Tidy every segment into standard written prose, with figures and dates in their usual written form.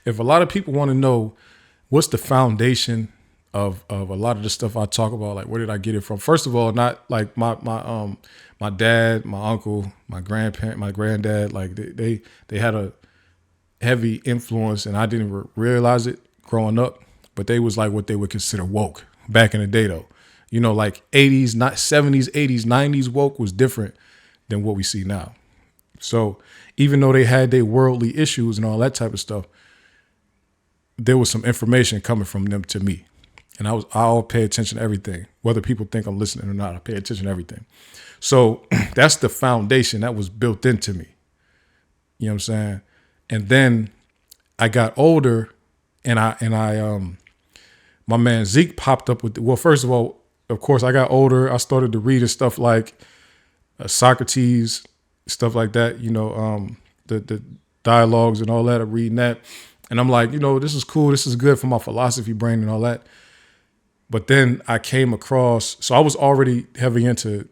if a lot of people want to know what's the foundation of a lot of the stuff I talk about, like where did I get it from? First of all, not like my dad, my uncle, my grandparent, my granddad, like they had a heavy influence, and I didn't realize it growing up, but they was like what they would consider woke back in the day, though. You know, like 80s, not 70s, 80s, 90s woke was different than what we see now. So even though they had their worldly issues and all that type of stuff, there was some information coming from them to me. And I'll pay attention to everything, whether people think I'm listening or not. I pay attention to everything. So that's the foundation that was built into me. You know what I'm saying? And then I got older, and I my man Zeke popped up with, well, first of all, of course, I got older. I started to read stuff like Socrates, stuff like that, you know, the dialogues and all that. I'm reading that. And I'm like, you know, this is cool. This is good for my philosophy brain and all that. But then I came across, so I was already heavy into,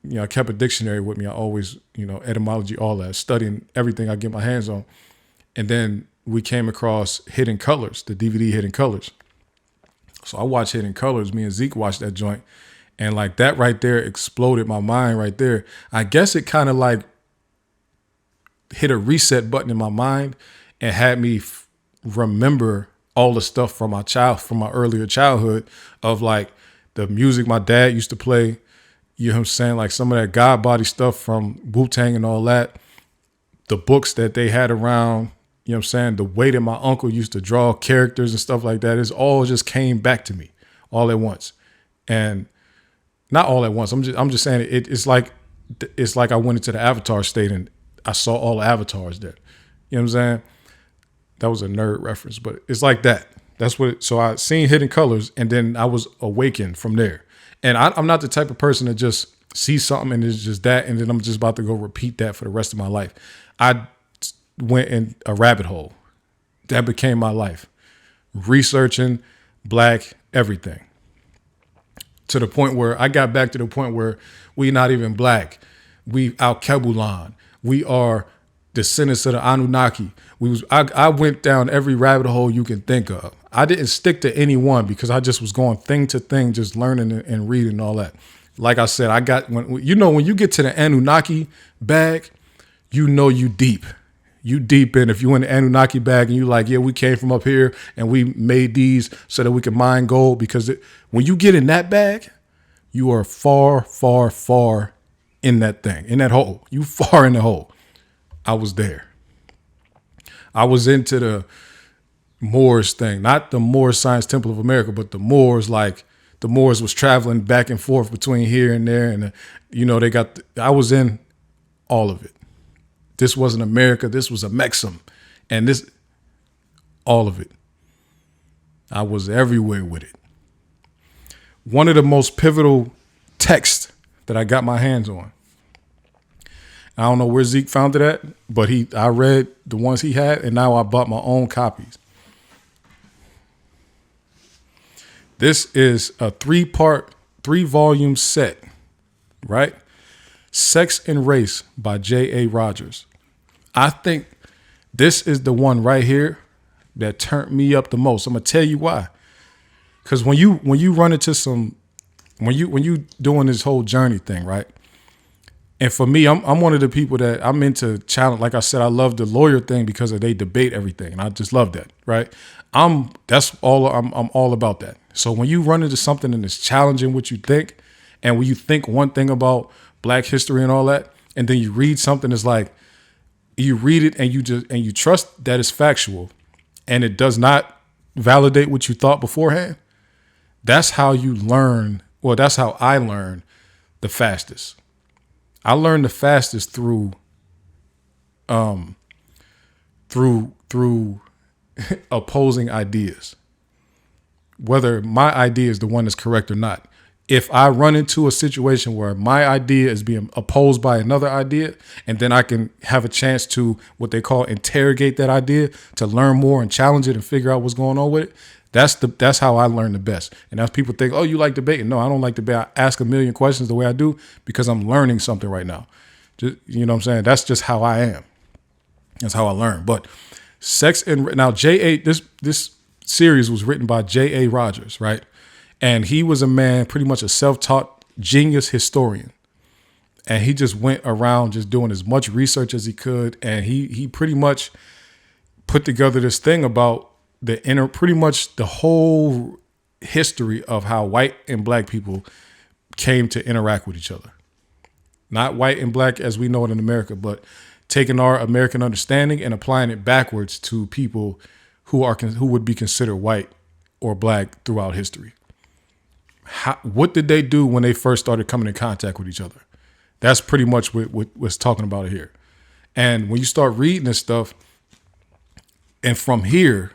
you know, I kept a dictionary with me. I always, you know, etymology, all that, studying everything I get my hands on. And then we came across Hidden Colors, the DVD Hidden Colors. So I watched Hidden Colors. Me and Zeke watched that joint. And like that right there exploded my mind right there. I guess it kind of like hit a reset button in my mind and had me remember all the stuff from my earlier childhood of like the music my dad used to play. You know what I'm saying? Like some of that God body stuff from Wu-Tang and all that. The books that they had around, you know what I'm saying? The way that my uncle used to draw characters and stuff like that, it's all just came back to me all at once. And not all at once. I'm just saying it's like I went into the Avatar state and I saw all the avatars there. You know what I'm saying? That was a nerd reference, but it's like that. That's what. So I seen Hidden Colors, and then I was awakened from there. And I'm not the type of person to just see something and it's just that, and then I'm just about to go repeat that for the rest of my life. I went in a rabbit hole. That became my life. Researching Black everything. To the point where I got back to the point where we not even Black. We Al Kebulan. We are descendants of the Anunnaki. I went down every rabbit hole you can think of. I didn't stick to any one because I just was going thing to thing, just learning and reading and all that. Like I said, when you get to the Anunnaki bag, you know you deep. You deep in. If you in the Anunnaki bag and you like, yeah, we came from up here and we made these so that we can mine gold, because when you get in that bag, you are far, far, far in that thing, in that hole. You far in the hole. I was there. I was into the Moors thing, not the Moors Science Temple of America, but the Moors, like the Moors was traveling back and forth between here and there. And, I was in all of it. This wasn't America. This was a Mexum. And all of it. I was everywhere with it. One of the most pivotal texts that I got my hands on. I don't know where Zeke found it at, but I read the ones he had, and now I bought my own copies. This is a 3-volume set, right? Sex and Race by J.A. Rogers. I think this is the one right here that turned me up the most. I'm gonna tell you why. Because when you run into when you doing this whole journey thing, right? And for me, I'm one of the people that I'm into challenge. Like I said, I love the lawyer thing because they debate everything, and I just love that, right? I'm all about that. So when you run into something and it's challenging what you think, and when you think one thing about Black history and all that, and then you read something that's like, you read it and you trust that it's factual, and it does not validate what you thought beforehand. That's how you learn. Well, that's how I learn the fastest. I learned the fastest through opposing ideas, whether my idea is the one that's correct or not. If I run into a situation where my idea is being opposed by another idea, and then I can have a chance to what they call interrogate that idea to learn more and challenge it and figure out what's going on with it. That's how I learn the best. And as people think, oh, you like debating. No, I don't like debate. I ask a million questions the way I do because I'm learning something right now. Just, you know what I'm saying? That's just how I am. That's how I learn. But Sex and now J.A. This series was written by J.A. Rogers, right? And he was a man, pretty much a self-taught genius historian. And he just went around just doing as much research as he could. And he pretty much put together this thing about pretty much the whole history of how white and black people came to interact with each other. Not white and black as we know it in America, but taking our American understanding and applying it backwards to people who would be considered white or black throughout history. What did they do when they first started coming in contact with each other? That's pretty much what was talking about here. And when you start reading this stuff, and from here,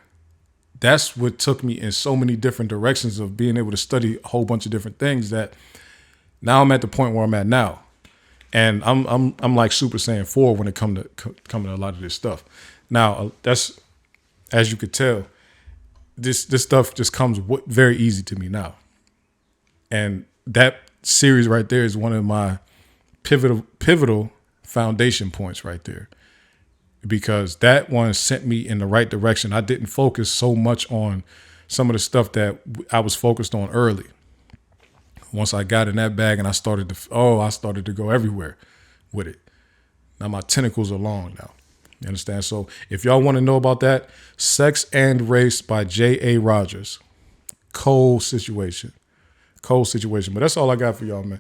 that's what took me in so many different directions of being able to study a whole bunch of different things that now I'm at the point where I'm at now. And I'm like Super Saiyan 4 when it comes to a lot of this stuff. Now, that's, as you could tell, this stuff just comes very easy to me now. And that series right there is one of my pivotal foundation points right there, because that one sent me in the right direction. I didn't focus so much on some of the stuff that I was focused on early. Once I got in that bag and I started to go everywhere with it. Now my tentacles are long now. You understand? So if y'all want to know about that, Sex and Race by J.A. Rogers. Cold situation. But that's all I got for y'all, man.